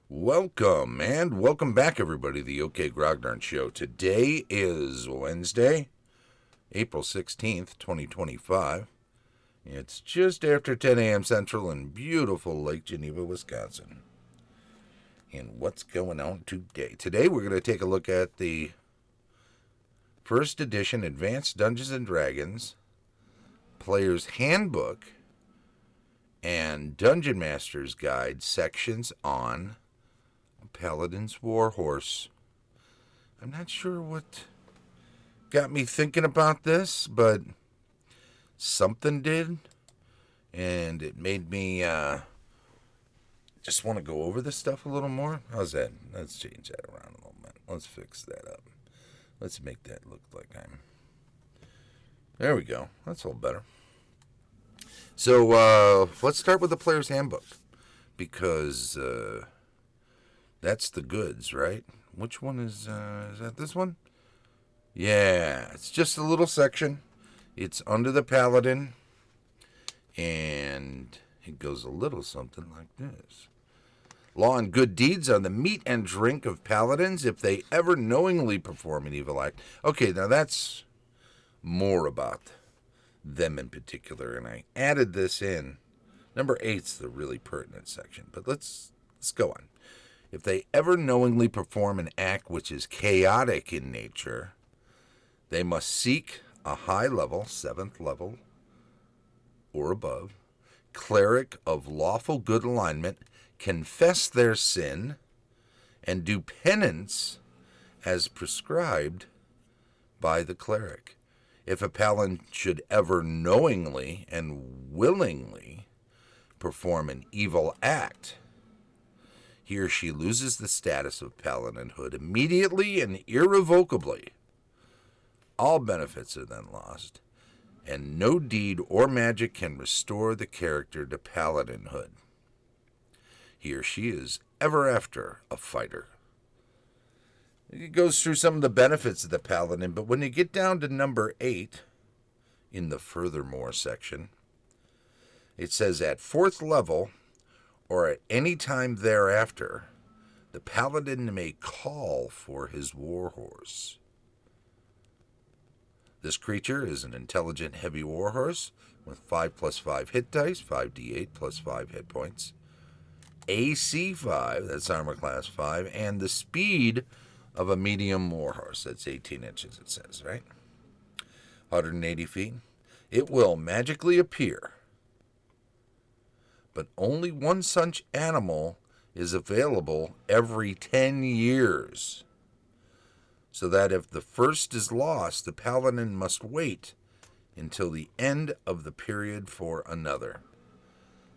Welcome and welcome back, everybody, to the OK Grognarn Show. Today is Wednesday, April 16th, 2025. It's just after 10 a.m. Central in beautiful Lake Geneva, Wisconsin. And what's going on today? Today we're going to take a look at the first edition Advanced Dungeons & Dragons Player's Handbook and Dungeon Master's Guide sections on Paladin's Warhorse. I'm not sure what got me thinking about this, but something did, and it made me just want to go over this stuff a little more. How's that? Let's change that around a little bit. Let's fix that up. Let's make that look like there we go. That's a little better. So let's start with the Player's Handbook, because that's the goods, right? Which one is that this one? Yeah, it's just a little section. It's under the Paladin, and it goes a little something like this. Law and good deeds are the meat and drink of paladins if they ever knowingly perform an evil act. Okay, now that's more about them in particular, and I added this in. Number 8's the really pertinent section, but let's go on. If they ever knowingly perform an act which is chaotic in nature, they must seek a high level, 7th level or above, cleric of lawful good alignment, confess their sin, and do penance as prescribed by the cleric. If a paladin should ever knowingly and willingly perform an evil act, he or she loses the status of paladinhood immediately and irrevocably. All benefits are then lost, and no deed or magic can restore the character to paladinhood. He or she is ever after a fighter. It goes through some of the benefits of the paladin, but when you get down to number 8, in the furthermore section, it says at 4th level, or at any time thereafter, the paladin may call for his warhorse. This creature is an intelligent heavy warhorse with 5+5 hit dice, 5d8 plus 5 hit points, AC 5, that's armor class 5, and the speed of a medium warhorse. That's 18 inches, it says, right? 180 feet. It will magically appear, but only one such animal is available every 10 years. So that if the first is lost, the paladin must wait until the end of the period for another.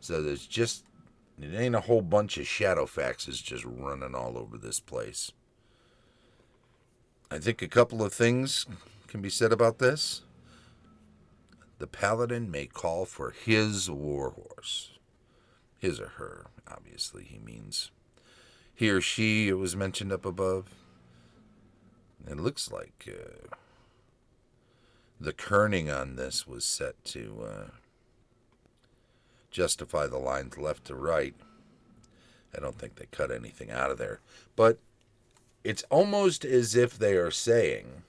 So it ain't a whole bunch of shadow faxes just running all over this place. I think a couple of things can be said about this. The paladin may call for his warhorse. His or her, obviously, he means. He or she, it was mentioned up above. It looks like the kerning on this was set to justify the lines left to right. I don't think they cut anything out of there. But it's almost as if they are saying,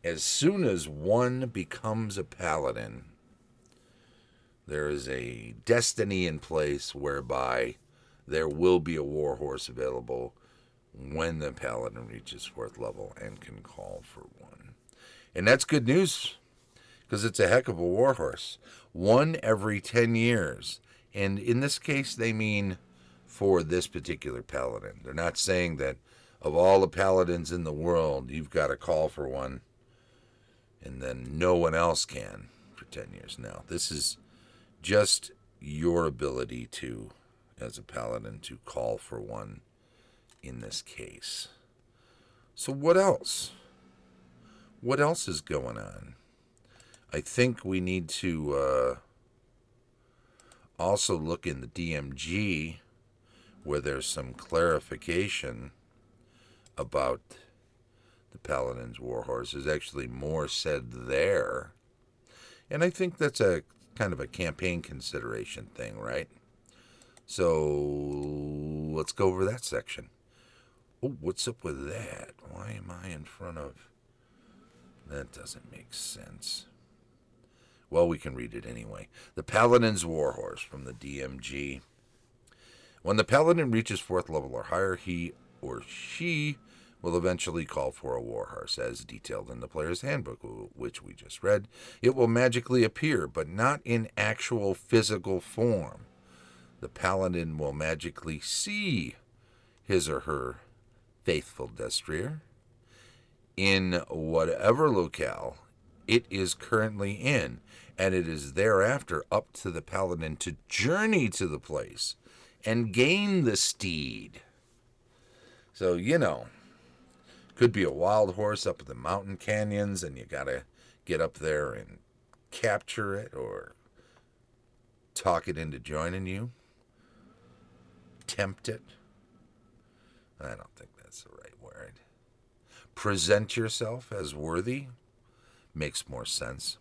as soon as one becomes a paladin, there is a destiny in place whereby there will be a warhorse available when the paladin reaches 4th level and can call for one. And that's good news, because it's a heck of a warhorse. One every 10 years. And in this case, they mean for this particular paladin. They're not saying that of all the paladins in the world, you've got to call for one, and then no one else can for 10 years. No, this is just your ability to, as a paladin, to call for one in this case. So what else? What else is going on? I think we need to also look in the DMG, where there's some clarification about the Paladin's Warhorse. There's actually more said there. And I think that's a kind of a campaign consideration thing, right? So let's go over that section. Oh, what's up with that? Why am I in front of... That doesn't make sense. Well, we can read it anyway. The Paladin's Warhorse from the DMG. When the Paladin reaches 4th level or higher, he or she will eventually call for a Warhorse, as detailed in the player's handbook, which we just read. It will magically appear, but not in actual physical form. The Paladin will magically see his or her faithful destrier in whatever locale it is currently in, and it is thereafter up to the Paladin to journey to the place and gain the steed. So, could be a wild horse up in the mountain canyons, and you gotta get up there and capture it or talk it into joining you. Tempt it. I don't think that's the right word. Present yourself as worthy makes more sense.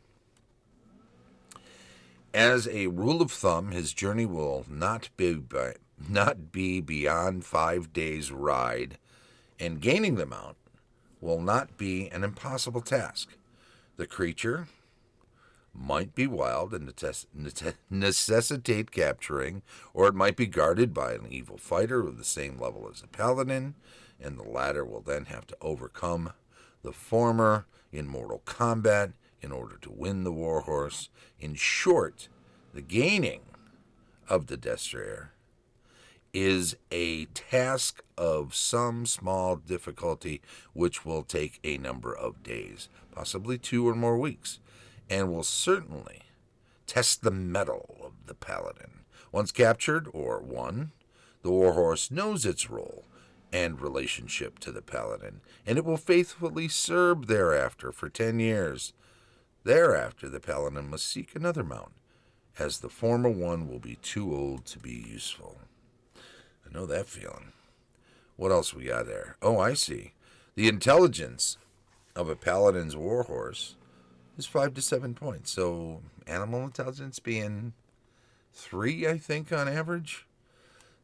As a rule of thumb, his journey will not be beyond 5 days' ride, and gaining the mount will not be an impossible task. The creature might be wild and necessitate capturing, or it might be guarded by an evil fighter of the same level as the Paladin, and the latter will then have to overcome the former in mortal combat in order to win the Warhorse. In short, the gaining of the destrier is a task of some small difficulty which will take a number of days, possibly 2 or more weeks, and will certainly test the mettle of the Paladin. Once captured or won, the Warhorse knows its role and relationship to the Paladin, and it will faithfully serve thereafter for 10 years. Thereafter, the Paladin must seek another mount, as the former one will be too old to be useful. I know that feeling. What else we got there? Oh, I see. The intelligence of a Paladin's Warhorse is 5 to 7 points. So animal intelligence being 3, I think, on average.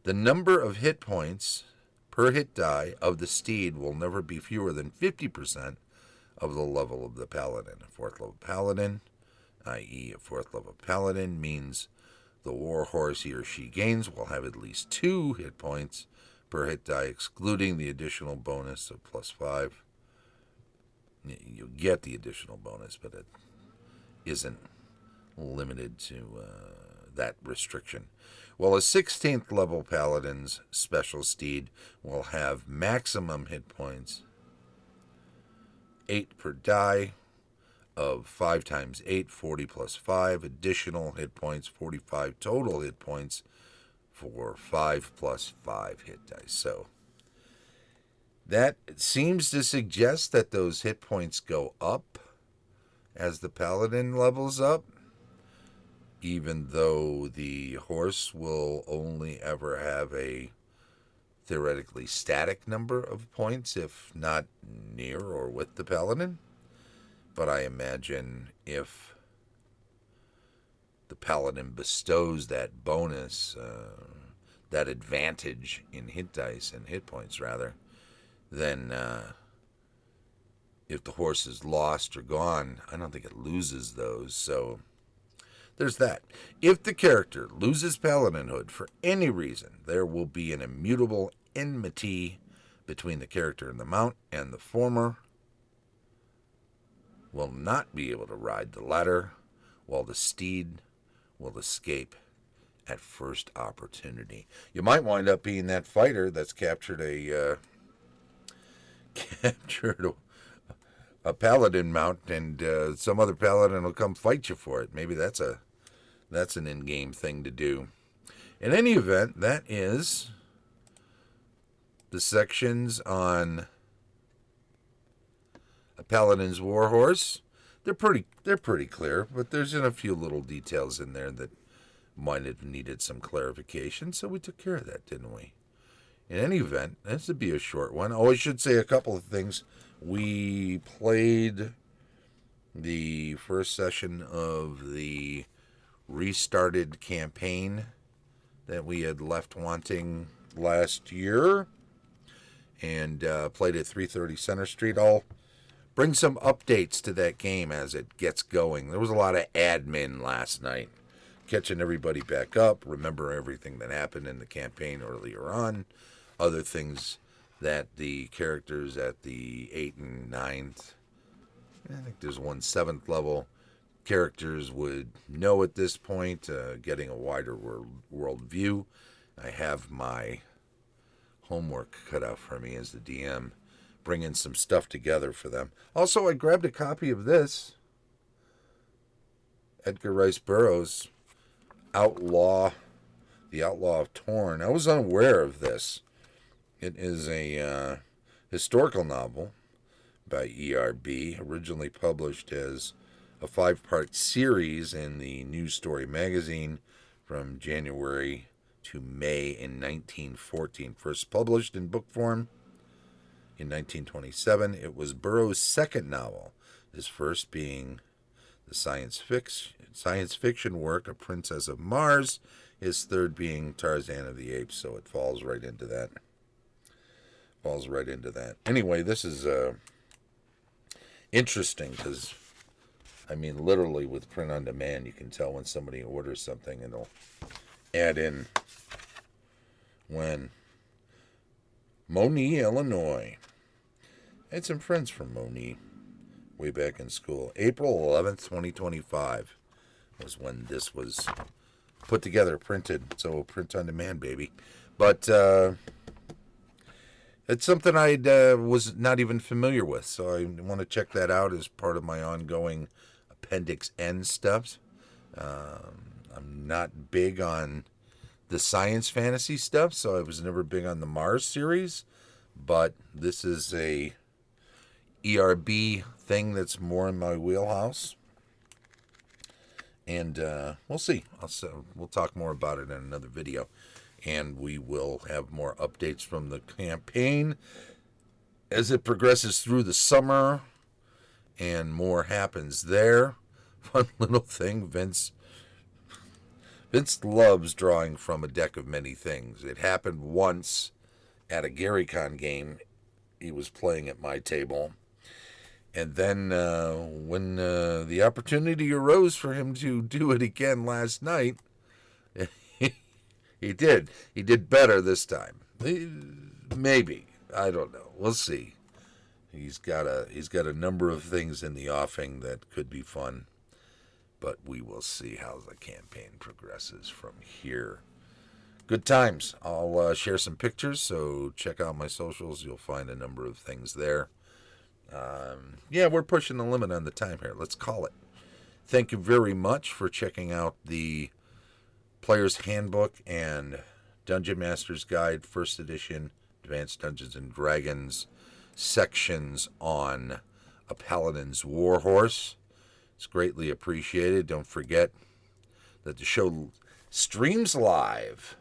The number of hit points per hit die of the steed will never be fewer than 50% of the level of the Paladin. A 4th level Paladin, i.e. a 4th level Paladin, means the Warhorse he or she gains will have at least 2 hit points per hit die, excluding the additional bonus of +5. You'll get the additional bonus, but it isn't limited to that restriction. Well, a 16th level Paladin's special steed will have maximum hit points 8 per die of 5 times 8, 40 plus 5, additional hit points, 45 total hit points for 5 plus 5 hit dice. So that seems to suggest that those hit points go up as the Paladin levels up, even though the horse will only ever have a theoretically static number of points, if not near or with the Paladin. But I imagine if the Paladin bestows that bonus, that advantage in hit dice and hit points, rather, then if the horse is lost or gone, I don't think it loses those. So there's that. If the character loses Paladinhood for any reason, there will be an immutable enmity between the character and the mount, and the former will not be able to ride the latter, while the steed will escape at first opportunity. You might wind up being that fighter that's captured a Paladin mount, and some other Paladin will come fight you for it. Maybe that's an in-game thing to do. In any event, that is the sections on a Paladin's Warhorse. They're pretty clear, but there's a few little details in there that might have needed some clarification, so we took care of that, didn't we? In any event, this would be a short one. Oh, I should say a couple of things. We played the first session of the restarted campaign that we had left wanting last year and played at 330 Center Street. I'll bring some updates to that game as it gets going. There was a lot of admin last night, catching everybody back up, remember everything that happened in the campaign earlier on, other things that the characters at the 8th and 9th, I think there's one 7th level, characters would know at this point, getting a wider world view. I have my homework cut out for me as the DM, bringing some stuff together for them. Also, I grabbed a copy of this, Edgar Rice Burroughs' The Outlaw of Torn. I was unaware of this. It is a historical novel by ERB, originally published as a 5-part series in the News Story magazine from January to May in 1914. First published in book form in 1927. It was Burroughs' second novel, his first being the science fiction work, A Princess of Mars, his third being Tarzan of the Apes, so it falls right into that. Anyway, this is interesting because, I mean, literally with print on demand, you can tell when somebody orders something and it'll add in when. Moni, Illinois. I had some friends from Moni way back in school. April 11th, 2025 was when this was put together, printed. So print on demand, baby. But it's something I was not even familiar with, so I want to check that out as part of my ongoing Appendix N stuff. I'm not big on the science fantasy stuff, so I was never big on the Mars series, but this is a ERB thing that's more in my wheelhouse, and we'll see. We'll talk more about it in another video. And we will have more updates from the campaign as it progresses through the summer and more happens there. Fun little thing, Vince loves drawing from a deck of many things. It happened once at a GaryCon game. He was playing at my table. And then when the opportunity arose for him to do it again last night, He did better this time. Maybe. I don't know. We'll see. He's got a number of things in the offing that could be fun, but we will see how the campaign progresses from here. Good times. I'll share some pictures, so check out my socials. You'll find a number of things there. We're pushing the limit on the time here. Let's call it. Thank you very much for checking out the Player's Handbook and Dungeon Master's Guide, First Edition, Advanced Dungeons & Dragons sections on a Paladin's Warhorse. It's greatly appreciated. Don't forget that the show streams live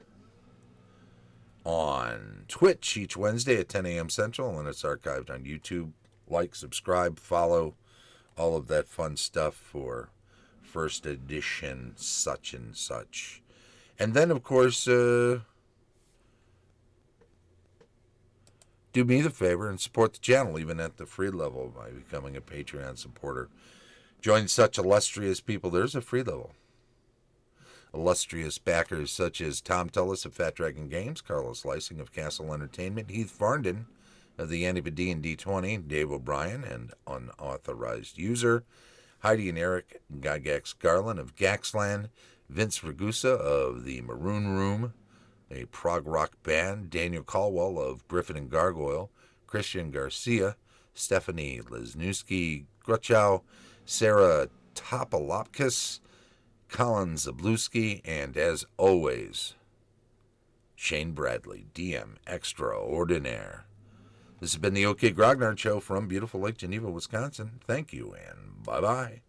on Twitch each Wednesday at 10 a.m. Central, and it's archived on YouTube. Like, subscribe, follow, all of that fun stuff for First Edition such and such. And then, of course, do me the favor and support the channel, even at the free level, by becoming a Patreon supporter. Join such illustrious people. There's a free level. Illustrious backers such as Tom Tullis of Fat Dragon Games, Carlos Lysing of Castle Entertainment, Heath Farndon of the AD&D 20, Dave O'Brien, and unauthorized user, Heidi and Eric Gygax Garland of Gaxland, Vince Ragusa of the Maroon Room, a prog rock band, Daniel Caldwell of Griffin and Gargoyle, Christian Garcia, Stephanie Lesniewski-Gruchow, Cera Toppilopkus, Colin Szablewski, and as always, Shane Bradley, DM Extraordinaire. This has been the OK Grognard Show from beautiful Lake Geneva, Wisconsin. Thank you, and bye-bye.